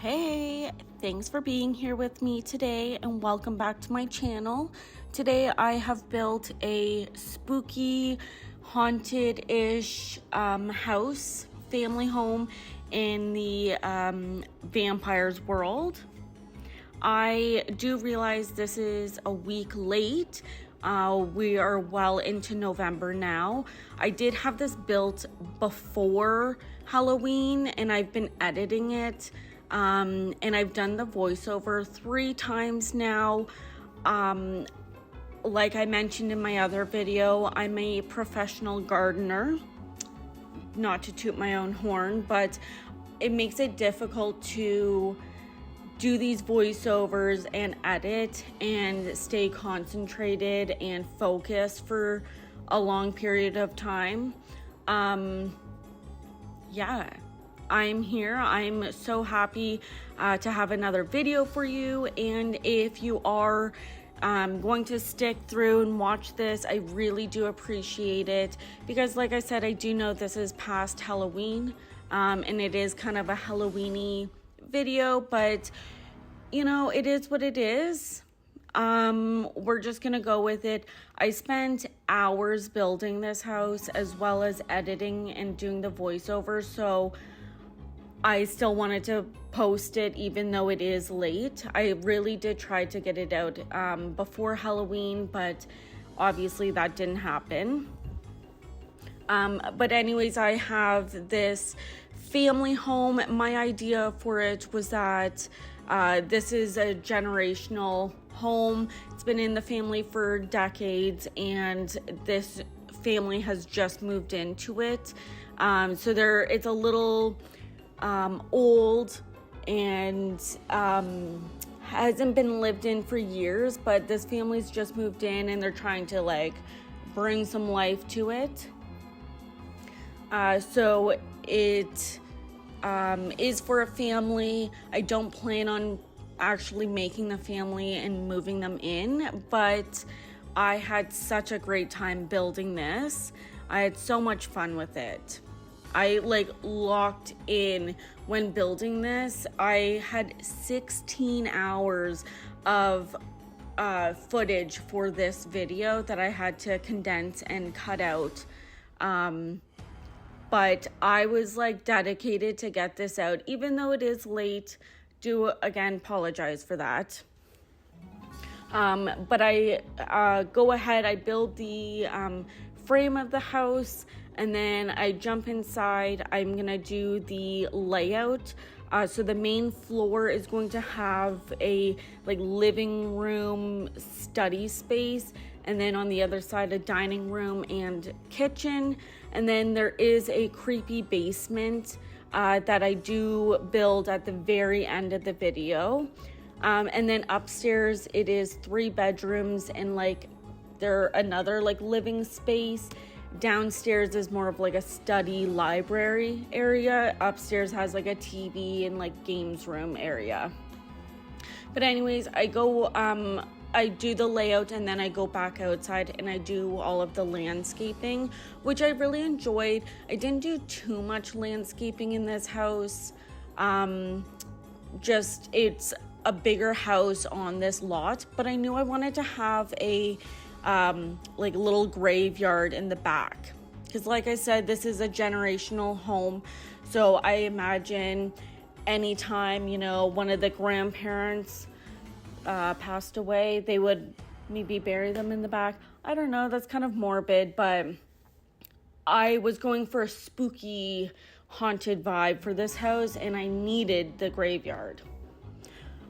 Hey, thanks for being here with me today and welcome back to my channel. Today I have built a spooky, haunted-ish house, family home in the vampire's world. I do realize this is a week late. We are well into November now. I did have this built before Halloween and I've been editing it. And I've done the voiceover 3 times now. Like I mentioned in my other video, I'm a professional gardener. Not to toot my own horn, but it makes it difficult to do these voiceovers and edit and stay concentrated and focused for a long period of time. Yeah. I'm here. I'm so happy to have another video for you. And if you are going to stick through and watch this, I really do appreciate it. Because like I said, I do know this is past Halloween. And it is kind of a Halloween-y video. But, you know, it is what it is. We're just gonna go with it. I spent hours building this house as well as editing and doing the voiceover. So I still wanted to post it even though it is late. I really did try to get it out before Halloween, but obviously that didn't happen. But anyways, I have this family home. My idea for it was that this is a generational home. It's been in the family for decades and this family has just moved into it. So it's a little old and hasn't been lived in for years, but this family's just moved in and they're trying to like bring some life to it. So it is for a family. I don't plan on actually making the family and moving them in, but I had such a great time building this. I had so much fun with it. I like locked in when building this. I had 16 hours of footage for this video that I had to condense and cut out. But I was like dedicated to get this out, even though it is late. Do again apologize for that. But I go ahead, I build the frame of the house, and then I jump inside. I'm gonna do the layout. So the main floor is going to have a like living room study space, and then on the other side a dining room and kitchen, and then there is a creepy basement that I do build at the very end of the video. And then upstairs it is 3 bedrooms and like another like living space. Downstairs is more of like a study library area. Upstairs has like a TV and like games room area. But anyways, I do the layout and then I go back outside and I do all of the landscaping, which I really enjoyed. I didn't do too much landscaping in this house. Just it's a bigger house on this lot, but I knew I wanted to have a like little graveyard in the back, because like I said, this is a generational home. So I imagine anytime, you know, one of the grandparents passed away, they would maybe bury them in the back. I don't know, that's kind of morbid, but I was going for a spooky haunted vibe for this house and I needed the graveyard.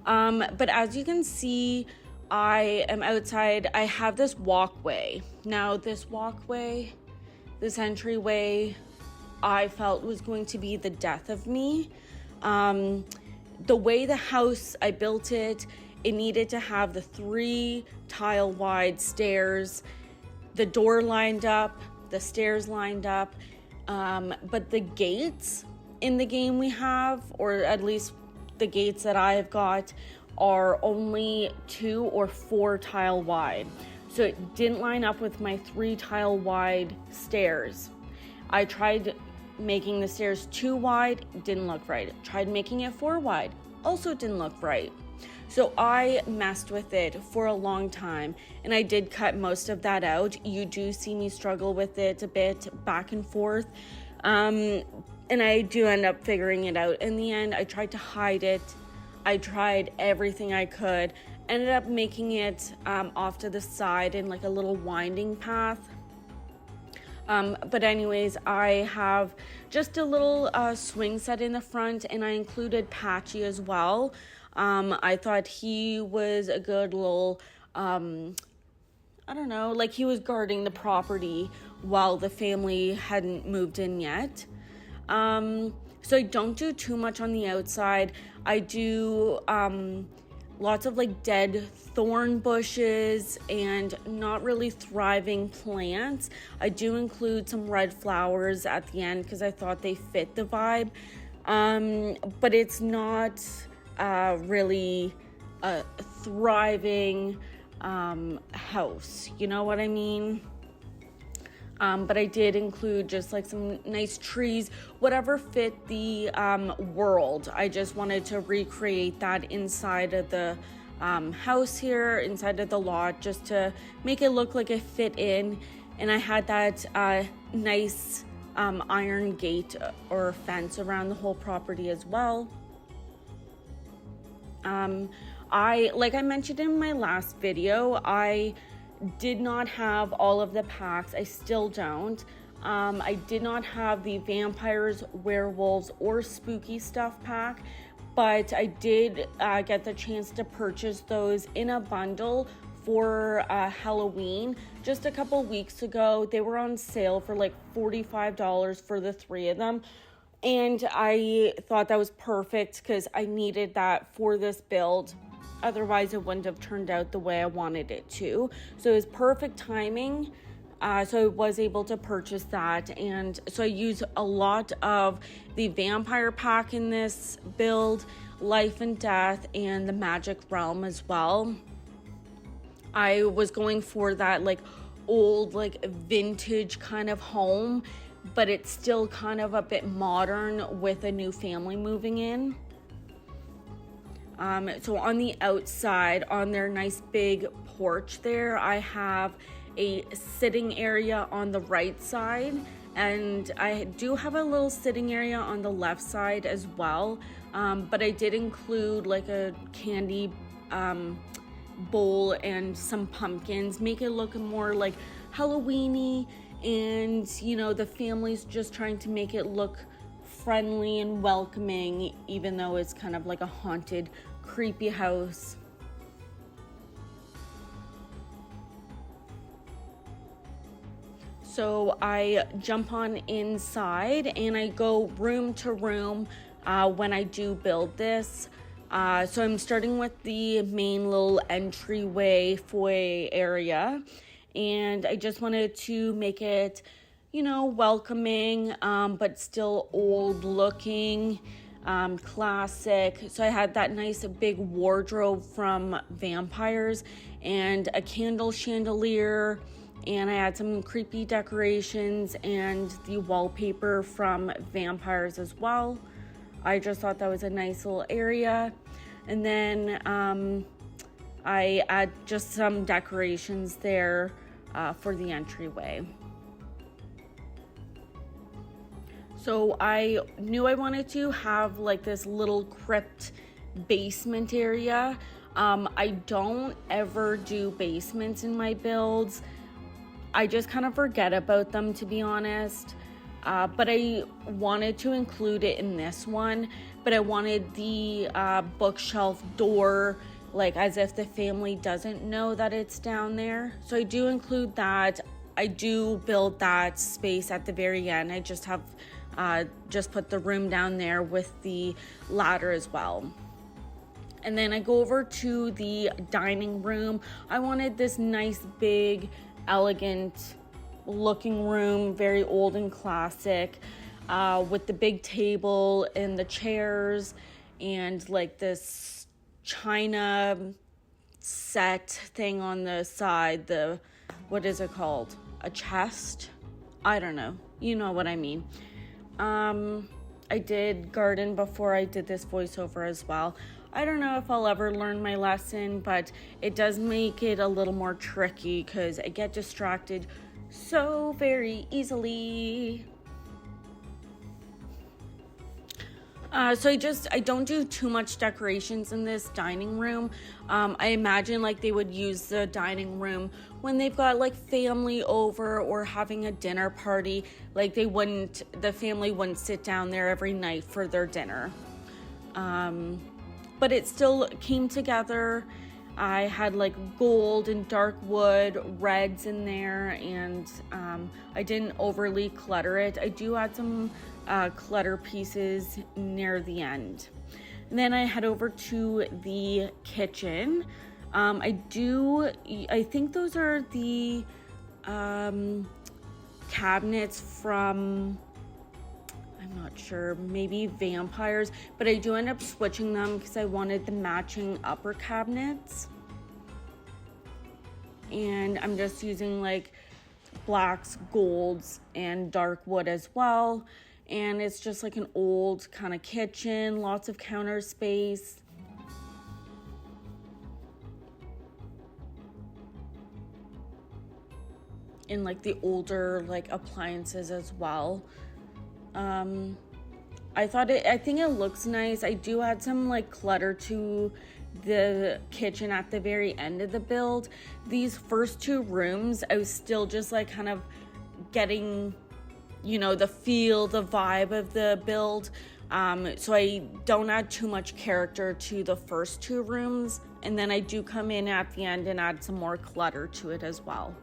But as you can see, I am outside. I have this walkway. Now this walkway, this entryway, I felt was going to be the death of me. The way the house, I built it, it needed to have the 3 tile wide stairs, the door lined up, the stairs lined up, but the gates in the game we have, or at least the gates that I have got, are only 2 or 4 tile wide. So it didn't line up with my 3 tile wide stairs. I tried making the stairs 2 wide, didn't look right. Tried making it 4 wide, also didn't look right. So I messed with it for a long time, and I did cut most of that out. You do see me struggle with it a bit back and forth, and I do end up figuring it out. In the end, I tried to hide it. I tried everything I could, ended up making it off to the side in like a little winding path. But anyways, I have just a little swing set in the front, and I included Patchy as well. I thought he was a good little, I don't know, like he was guarding the property while the family hadn't moved in yet. So I don't do too much on the outside. I do lots of like dead thorn bushes and not really thriving plants. I do include some red flowers at the end because I thought they fit the vibe. But it's not really a thriving house, you know what I mean? But I did include just like some nice trees, whatever fit the world. I just wanted to recreate that inside of the house here, inside of the lot, just to make it look like it fit in. And I had that nice iron gate or fence around the whole property as well. Like I mentioned in my last video, I did not have all of the packs. I still don't. I did not have the vampires, werewolves, or spooky stuff pack, but I did get the chance to purchase those in a bundle for Halloween just a couple weeks ago. They were on sale for like $45 for the 3 of them. And I thought that was perfect because I needed that for this build. Otherwise, it wouldn't have turned out the way I wanted it to. So it was perfect timing. So I was able to purchase that. And so I use a lot of the vampire pack in this build, life and death, and the magic realm as well. I was going for that like old, like vintage kind of home, but it's still kind of a bit modern with a new family moving in. So on the outside, on their nice big porch there, I have a sitting area on the right side, and I do have a little sitting area on the left side as well. But I did include like a candy bowl and some pumpkins, make it look more like Halloween-y, and you know, the family's just trying to make it look friendly and welcoming, even though it's kind of like a haunted, creepy house. So I jump on inside and I go room to room when I do build this. So I'm starting with the main little entryway foyer area, and I just wanted to make it, you know, welcoming, but still old looking, classic. So I had that nice big wardrobe from Vampires and a candle chandelier, and I had some creepy decorations and the wallpaper from Vampires as well. I just thought that was a nice little area. And then I add just some decorations there for the entryway. So I knew I wanted to have like this little crypt basement area. I don't ever do basements in my builds. I just kind of forget about them, to be honest. But I wanted to include it in this one, but I wanted the bookshelf door, like as if the family doesn't know that it's down there. So I do include that. I do build that space at the very end. I just have just put the room down there with the ladder as well. And then I go over to the dining room. I wanted this nice, big, elegant looking room, very old and classic, with the big table and the chairs and like this china set thing on the side. What is it called? A chest? I don't know. You know what I mean. I did garden before I did this voiceover as well. I don't know if I'll ever learn my lesson, but it does make it a little more tricky because I get distracted so very easily. So I don't do too much decorations in this dining room. I imagine like they would use the dining room when they've got like family over or having a dinner party. Like the family wouldn't sit down there every night for their dinner. But it still came together. I had like gold and dark wood, reds in there, and I didn't overly clutter it. I do add some clutter pieces near the end. And then I head over to the kitchen. I think those are the cabinets from, I'm not sure, maybe Vampires, but I do end up switching them because I wanted the matching upper cabinets. And I'm just using like blacks, golds, and dark wood as well. And it's just like an old kind of kitchen, lots of counter space. And like the older like appliances as well. I think it looks nice. I do add some like clutter to the kitchen at the very end of the build. These first two rooms, I was still just like kind of getting, the feel, the vibe of the build. So I don't add too much character to the first two rooms. And then I do come in at the end and add some more clutter to it as well.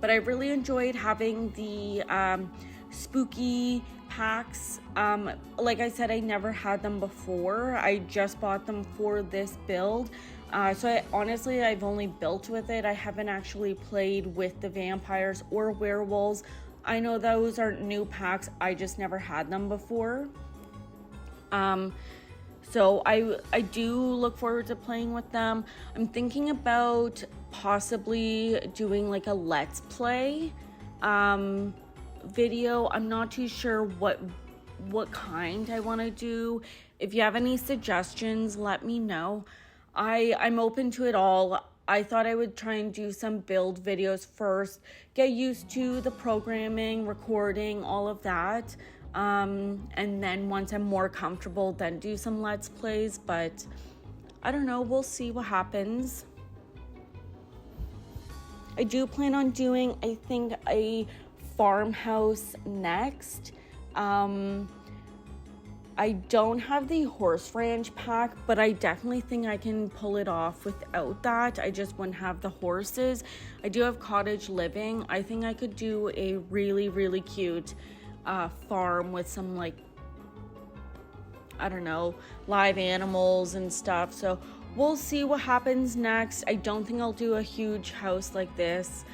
But I really enjoyed having the spooky packs. Like I said, I never had them before. I just bought them for this build. So I've only built with it. I haven't actually played with the vampires or werewolves. I know those aren't new packs. I just never had them before. So I do look forward to playing with them. I'm thinking about possibly doing like a let's play video. I'm not too sure what kind I want to do. If you have any suggestions, let me know. I'm open to it all. I thought I would try and do some build videos first, get used to the programming, recording, all of that. And then once I'm more comfortable, then do some let's plays. But I don't know, we'll see what happens. I do plan on doing, I think, a farmhouse next. I don't have the horse ranch pack, but I definitely think I can pull it off without that. I just wouldn't have the horses. I do have cottage living. I think I could do a really, really cute farm with some, like, I don't know, live animals and stuff. So we'll see what happens next. I don't think I'll do a huge house like this.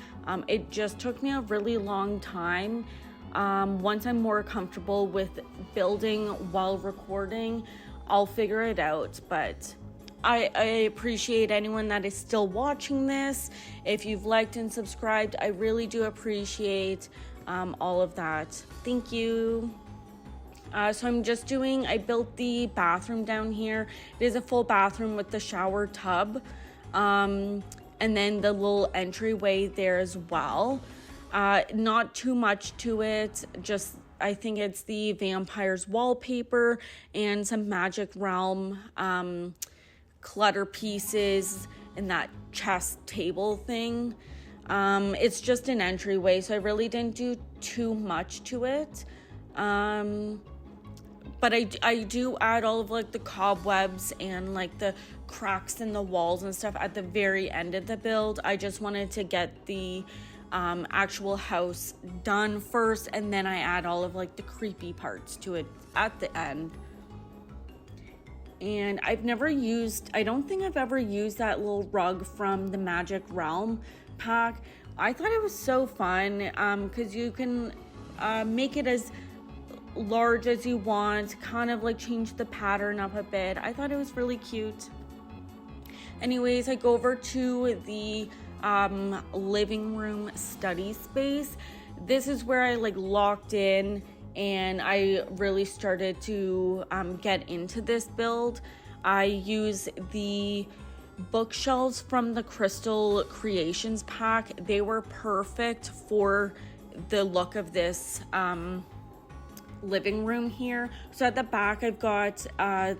It just took me a really long time. Once I'm more comfortable with building while recording, I'll figure it out. But I appreciate anyone that is still watching this. If you've liked and subscribed, I really do appreciate all of that. Thank you. So I built the bathroom down here. It is a full bathroom with the shower tub. And then the little entryway there as well. Not too much to it, just I think it's the vampires wallpaper and some Magic Realm clutter pieces and that chest table thing. It's just an entryway, so I really didn't do too much to it. But I do add all of like the cobwebs and like the cracks in the walls and stuff at the very end of the build. I just wanted to get the actual house done first, and then I add all of like the creepy parts to it at the end. And I don't think I've ever used that little rug from the Magic Realm pack. I thought it was so fun because you can make it as large as you want, kind of like change the pattern up a bit. I thought it was really cute. Anyways, I go over to the living room study space. this is where I like locked in and I really started to get into this build. I use the bookshelves from the Crystal Creations pack. They were perfect for the look of this living room here. So at the back I've got a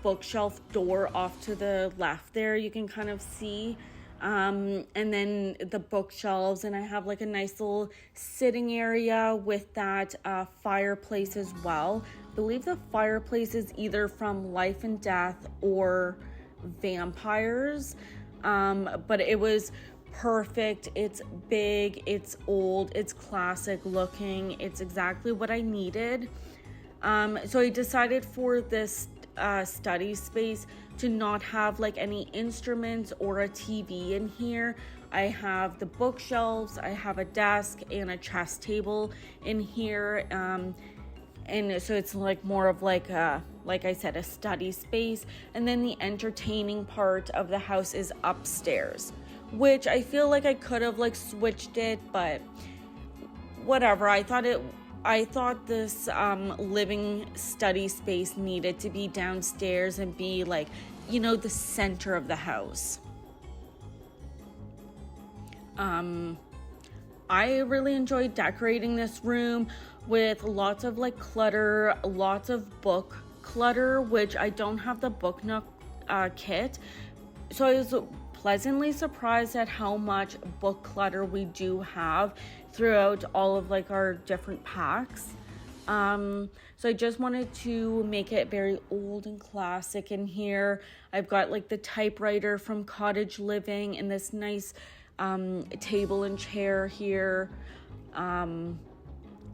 bookshelf door off to the left there, you can kind of see, and then the bookshelves, and I have like a nice little sitting area with that fireplace as well. I believe the fireplace is either from Life and Death or Vampires, but it was perfect. It's big, it's old, it's classic looking, it's exactly what I needed. So I decided for this study space to not have like any instruments or a TV in here. I have the bookshelves, I have a desk and a chess table in here, and so it's like more of like I said, a study space. And then the entertaining part of the house is upstairs, which I feel like I could have like switched it, but whatever. I thought this living study space needed to be downstairs and be like, you know, the center of the house. I really enjoyed decorating this room with lots of like clutter, lots of book clutter, which I don't have the Book Nook kit. So I was pleasantly surprised at how much book clutter we do have throughout all of like our different packs. So I just wanted to make it very old and classic in here. I've got like the typewriter from Cottage Living and this nice table and chair here.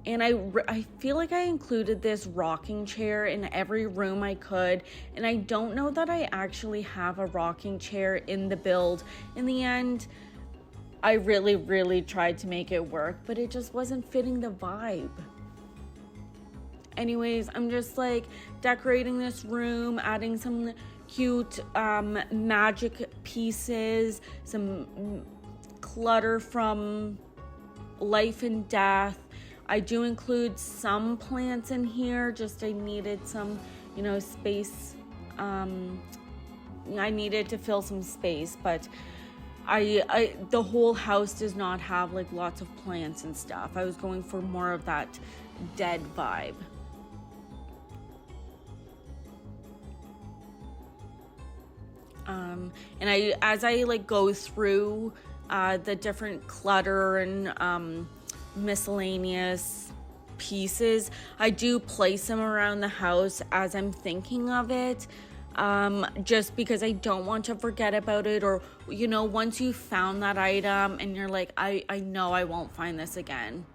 And I feel like I included this rocking chair in every room I could. And I don't know that I actually have a rocking chair in the build. In the end, I really, really tried to make it work, but it just wasn't fitting the vibe. Anyways, I'm just like decorating this room, adding some cute magic pieces, some clutter from Life and Death. I do include some plants in here, just I needed some, you know, space. I needed to fill some space, but the whole house does not have like lots of plants and stuff. I was going for more of that dead vibe. And as I like go through the different clutter and miscellaneous pieces, I do place them around the house as I'm thinking of it, just because I don't want to forget about it, or you know, once you found that item and you're like, I know I won't find this again,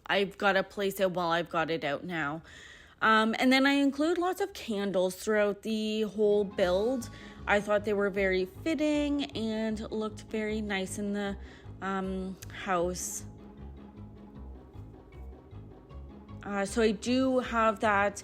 I've got to place it while I've got it out now. And then I include lots of candles throughout the whole build. I thought they were very fitting and looked very nice in the house. So I do have that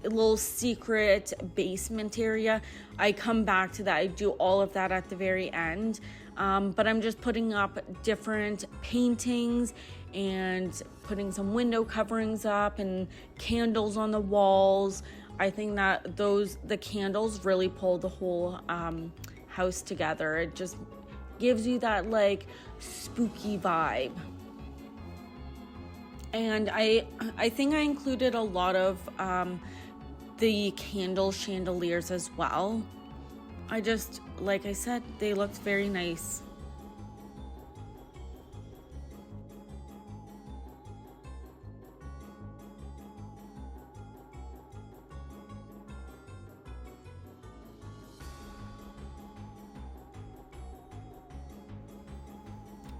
little secret basement area. I come back to that. I do all of that at the very end. But I'm just putting up different paintings and putting some window coverings up and candles on the walls. I think that the candles really pull the whole house together. It just gives you that like spooky vibe. And I think I included a lot of the candle chandeliers as well. Like I said, they looked very nice.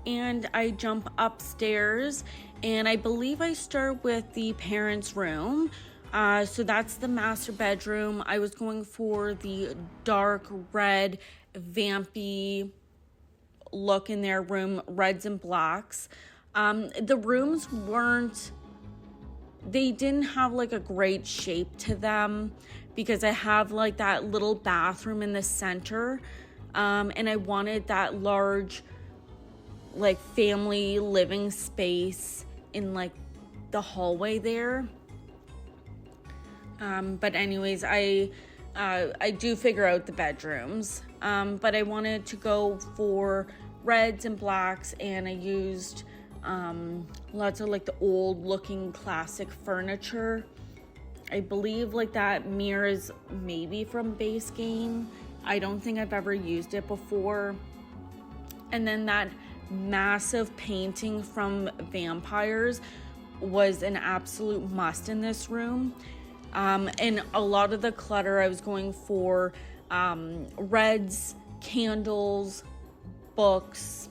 And I jump upstairs, and I believe I start with the parents' room. So that's the master bedroom. I was going for the dark red, vampy look in their room, reds and blacks. The rooms they didn't have like a great shape to them, because I have like that little bathroom in the center, and I wanted that large like family living space in like the hallway there. But anyways, I do figure out the bedrooms, but I wanted to go for reds and blacks, and I used lots of like the old looking classic furniture. I believe like that mirror is maybe from Base Game. I don't think I've ever used it before. And then that massive painting from Vampires was an absolute must in this room. And a lot of the clutter I was going for reds, candles, books,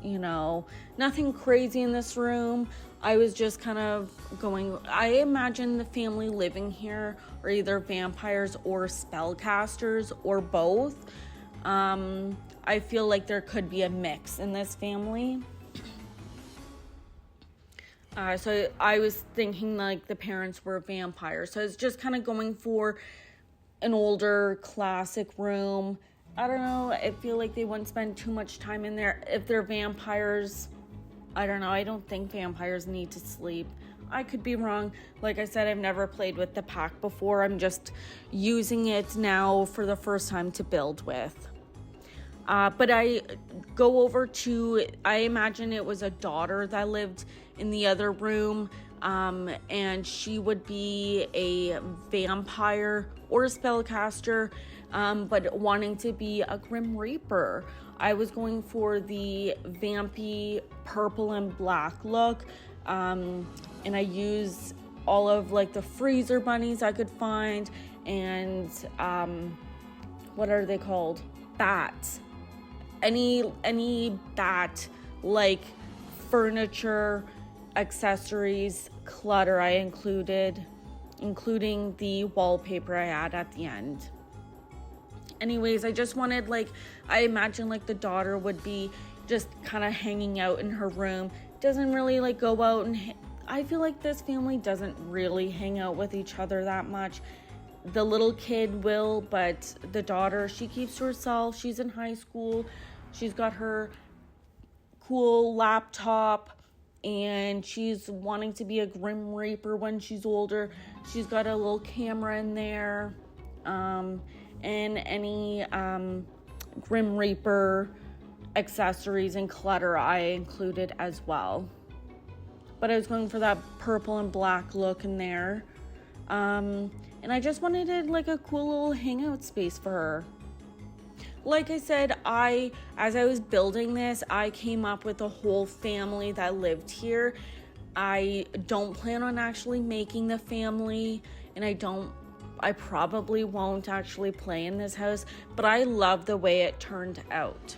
you know, nothing crazy in this room. I was just kind of going, I imagine the family living here are either vampires or spellcasters or both. I feel like there could be a mix in this family. So I was thinking like the parents were vampires. So it's just kind of going for an older classic room. I don't know. I feel like they wouldn't spend too much time in there. If they're vampires, I don't know. I don't think vampires need to sleep. I could be wrong. Like I said, I've never played with the pack before. I'm just using it now for the first time to build with. But I go over to, I imagine it was a daughter that lived in the other room, and she would be a vampire or a spellcaster, but wanting to be a Grim Reaper. I was going for the vampy purple and black look, and I used all of like the freezer bunnies I could find, and what are they called? Bats. Any bat like furniture, accessories, clutter I included, including the wallpaper I add at the end. Anyways, I just wanted like, I imagine like the daughter would be just kind of hanging out in her room, doesn't really like go out, and I feel like this family doesn't really hang out with each other that much. The little kid will, but the daughter, she keeps to herself. She's in high school. She's got her cool laptop, and she's wanting to be a Grim Reaper when she's older. She's got a little camera in there, and any Grim Reaper accessories and clutter I included as well. But I was going for that purple and black look in there. And I just wanted it like a cool little hangout space for her. Like I said, as I was building this, I came up with a whole family that lived here. I don't plan on actually making the family, and I probably won't actually play in this house, but I love the way it turned out.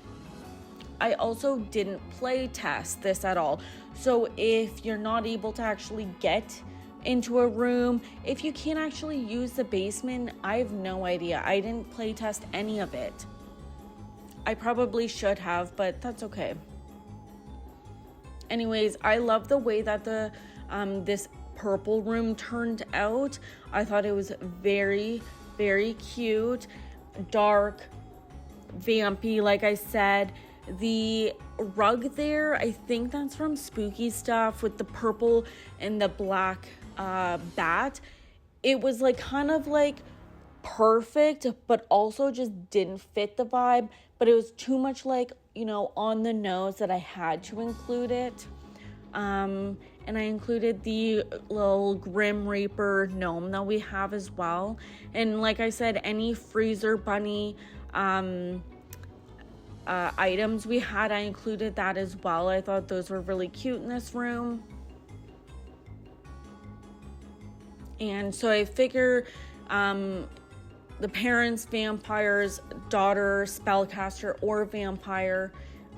I also didn't play test this at all. So if you're not able to actually get into a room, if you can't actually use the basement, I have no idea. I didn't play test any of it. I probably should have, but that's okay. Anyways, I love the way that the this purple room turned out. I thought it was very, very cute, dark, vampy, like I said. The rug there, I think that's from Spooky Stuff with the purple and the black bat. It was like kind of like perfect, but also just didn't fit the vibe, but it was too much like, you know, on the nose that I had to include it. And I included the little Grim Reaper gnome that we have as well. And like I said, any freezer bunny items we had, I included that as well. I thought those were really cute in this room. And so I figure the parents, vampires, daughter, spellcaster, or vampire.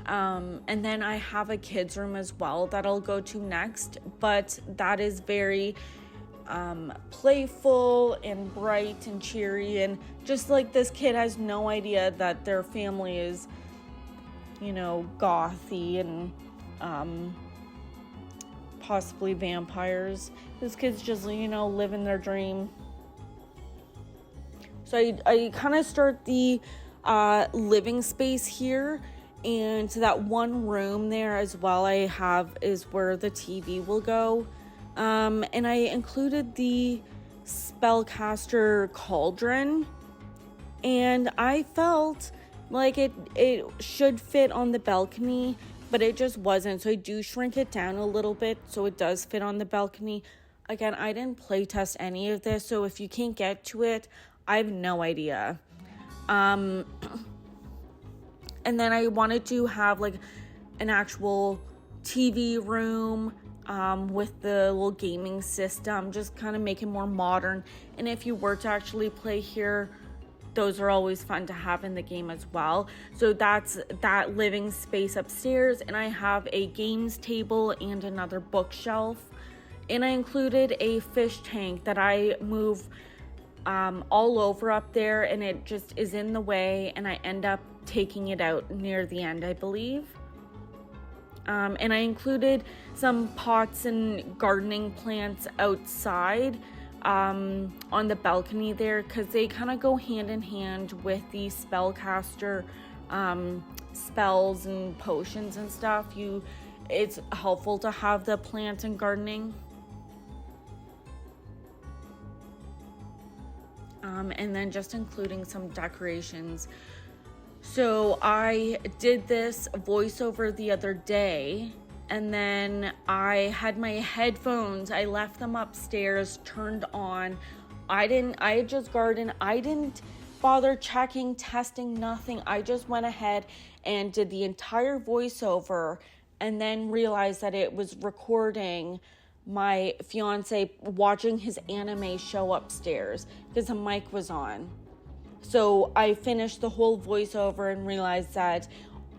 And then I have a kids room as well that I'll go to next. But that is very playful and bright and cheery. And just like this kid has no idea that their family is, you know, gothy and possibly vampires. This kid's just, you know, living their dream. So I kind of start the living space here, And that one room there as well I have is where the TV will go. And I included the spellcaster cauldron, and I felt like it should fit on the balcony, but it just wasn't. So I do shrink it down a little bit so it does fit on the balcony. Again, I didn't play test any of this, so if you can't get to it, I have no idea. And then I wanted to have like an actual TV room with the little gaming system, just kind of make it more modern. And if you were to actually play here, those are always fun to have in the game as well. So that's that living space upstairs, and I have a games table and another bookshelf. And I included a fish tank that I move all over up there, and it just is in the way, and I end up taking it out near the end, I believe. And I included some pots and gardening plants outside on the balcony there, because they kind of go hand in hand with the spellcaster spells and potions and stuff. It's helpful to have the plants and gardening. And then just including some decorations. So I did this voiceover the other day, and then I had my headphones, I left them upstairs, turned on. I had just gardened. I didn't bother checking, testing, nothing. I just went ahead and did the entire voiceover, and then realized that it was recording my fiance watching his anime show upstairs because the mic was on. So I finished the whole voiceover and realized that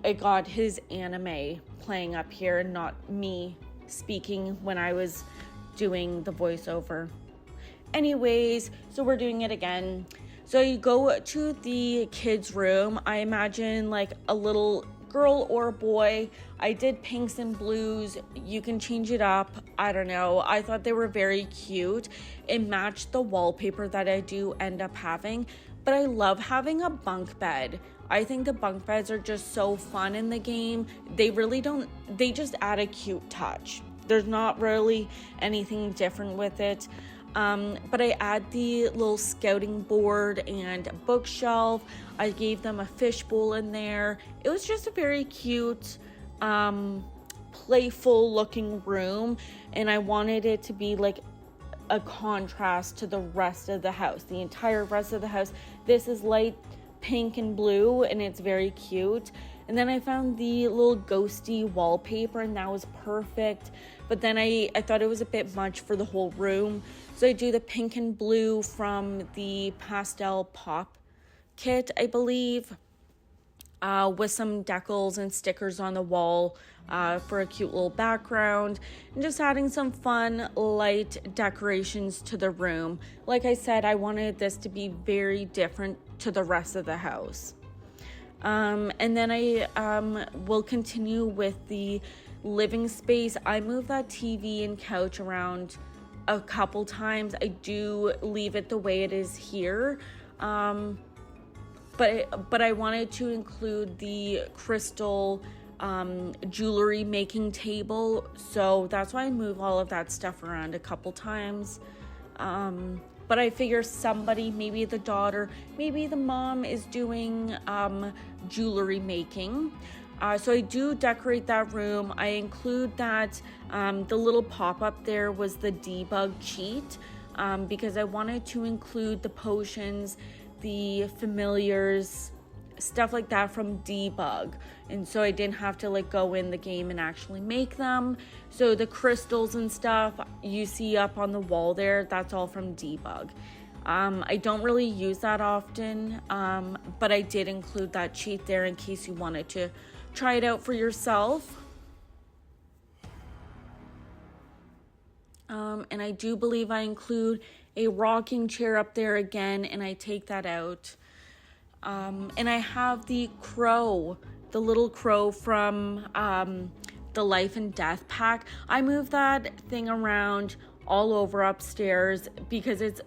it got his anime playing up here and not me speaking when I was doing the voiceover. Anyways, so we're doing it again. So you go to the kids' room. I imagine like a little girl or boy. I did pinks and blues. You can change it up. I don't know. I thought they were very cute. It matched the wallpaper that I do end up having. But I love having a bunk bed. I think the bunk beds are just so fun in the game. They just add a cute touch. There's not really anything different with it. But I add the little scouting board and bookshelf. I gave them a fishbowl in there. It was just a very cute, playful looking room. And I wanted it to be like a contrast to the rest of the house, the entire rest of the house. This is light pink and blue, and it's very cute. And then I found the little ghosty wallpaper, and that was perfect. But then I thought it was a bit much for the whole room. So I do the pink and blue from the pastel pop kit, I believe, with some decals and stickers on the wall for a cute little background, and just adding some fun light decorations to the room. Like I said, I wanted this to be very different to the rest of the house. And then I will continue with the living space. I moved that TV and couch around a couple times. I do leave it the way it is here. But I wanted to include the crystal jewelry making table, so that's why I move all of that stuff around a couple times. But I figure somebody, maybe the daughter, maybe the mom is doing jewelry making. So I do decorate that room. I include that the little pop-up there was the debug cheat, because I wanted to include the potions, the familiars, stuff like that from debug, and so I didn't have to like go in the game and actually make them. So the crystals and stuff you see up on the wall there, that's all from debug. I don't really use that often, but I did include that cheat there in case you wanted to try it out for yourself. And I do believe I include a rocking chair up there again, and I take that out. And I have the crow, the little crow from the Life and Death pack. I move that thing around all over upstairs because it's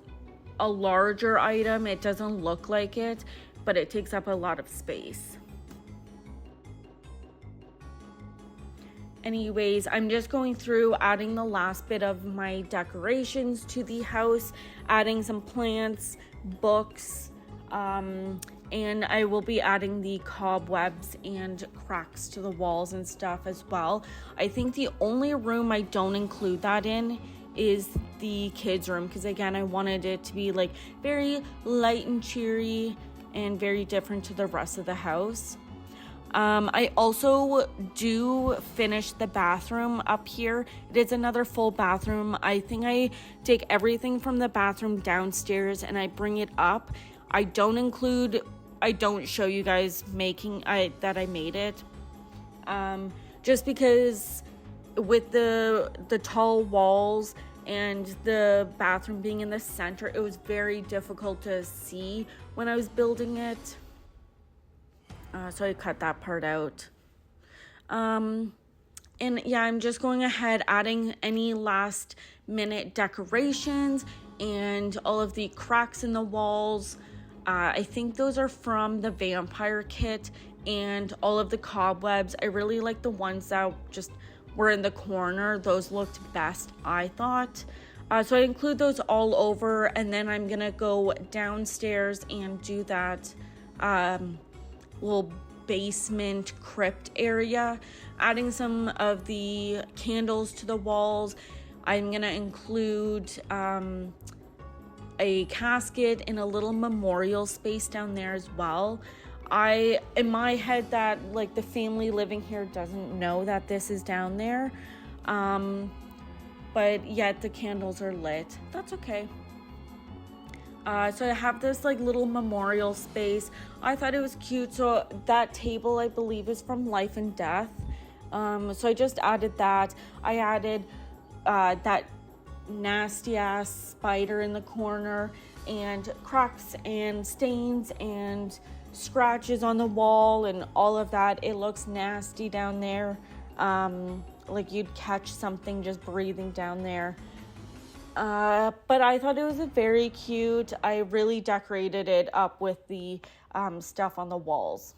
a larger item. It doesn't look like it, but it takes up a lot of space. anyways, I'm just going through adding the last bit of my decorations to the house, adding some plants, books, and I will be adding the cobwebs and cracks to the walls and stuff as well. I think the only room I don't include that in is the kids' room, because again, I wanted it to be like very light and cheery and very different to the rest of the house. I also do finish the bathroom up here. It is another full bathroom. I think I take everything from the bathroom downstairs and I bring it up. I don't show you guys that I made it. Just because with the tall walls and the bathroom being in the center, it was very difficult to see when I was building it. So I cut that part out. And yeah, I'm just going ahead adding any last minute decorations and all of the cracks in the walls. I think those are from the vampire kit, and all of the cobwebs. I really like the ones that just were in the corner. Those looked best, I thought. So I include those all over, and then I'm gonna go downstairs and do that little basement crypt area, adding some of the candles to the walls. I'm gonna include a casket and a little memorial space down there as well. In my head, that like the family living here doesn't know that this is down there, but yet the candles are lit. That's okay. So I have this like little memorial space. I thought it was cute. So that table, I believe, is from Life and Death. So I just added that. I added that nasty ass spider in the corner, and cracks and stains and scratches on the wall and all of that. It looks nasty down there. Like you'd catch something just breathing down there. But I thought it was very cute. I really decorated it up with the stuff on the walls.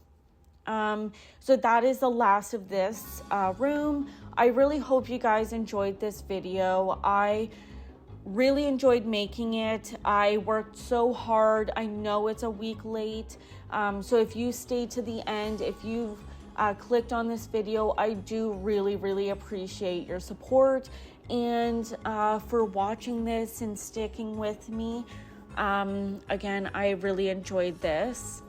So that is the last of this room. I really hope you guys enjoyed this video. I really enjoyed making it. I worked so hard. I know it's a week late. So if you stayed to the end, if you've clicked on this video, I do really, really appreciate your support and for watching this and sticking with me. Again, I really enjoyed this.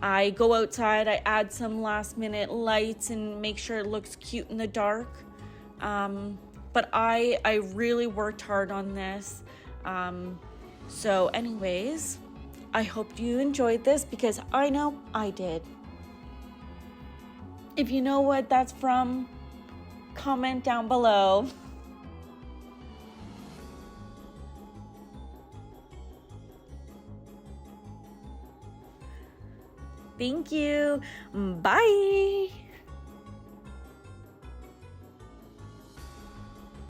I go outside, I add some last minute lights and make sure it looks cute in the dark. But I really worked hard on this. So anyways, I hope you enjoyed this, because I know I did. If you know what that's from, comment down below. Thank you. Bye.